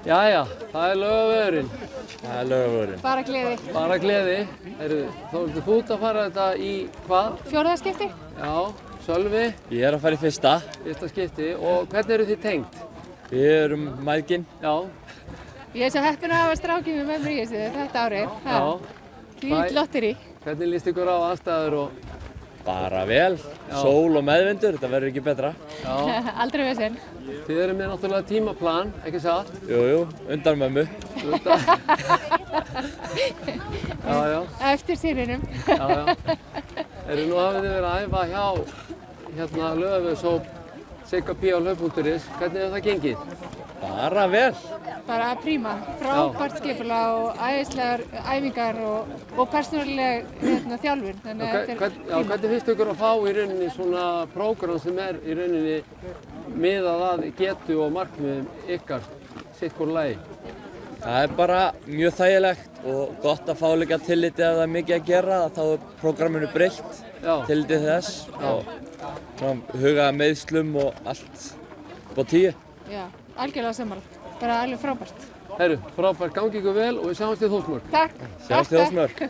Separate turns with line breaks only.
Jæja, það Laugavegurinn.
Það Laugavegurinn.
Bara gleði.
Bara gleði. Þá ertu þú út að fara þetta í hvað?
Fjórða skipti.
Já, Sölvi.
Ég er að fara í fyrsta.
Fyrsta skipti. Og hvernig eru þið tengt?
Við erum mæðginn.
Já.
Ég er svo heppin að hafa strákið með mér í þessu þetta árið.
Já.
Því lotteri.
Hvernig líst ykkur á aðstæður og...
Bara vel. Sól og meðvindur, þetta verður ekki betra.
Já.
Aldrei vesen.
Þið eru með náttúrulega tímaplan, ekki satt?
Jú, undan mömmu.
Já, já.
Eftir syninum.
Já, já. Nú hafið þið verið að æfa hjá Laugavegshóp Sigga P. á hlaup.is. Hvernig hefur það gengið?
Bara vel.
Bara príma. Frábært skipulag og æðislegar æfingar og persónuleg þjálfun. Þannig að þetta er príma.
Hvernig finnst ykkur að fá í rauninni svona prógram sem er í rauninni miðað að getu og markmiðum ykkar sitt hvort lagi?
Það er bara mjög þægilegt og gott að fá líka tilliti ef það er mikið að gera, þá er prógraminu breytt tillitið þess og huga meiðslum og allt upp á 10.
Já, algjörlega sammála. Bara alveg frábært.
Frábært, gangi ykkur vel og við sjáumst í Þórsmörk.
Takk.
Sjáumst í Þórsmörk.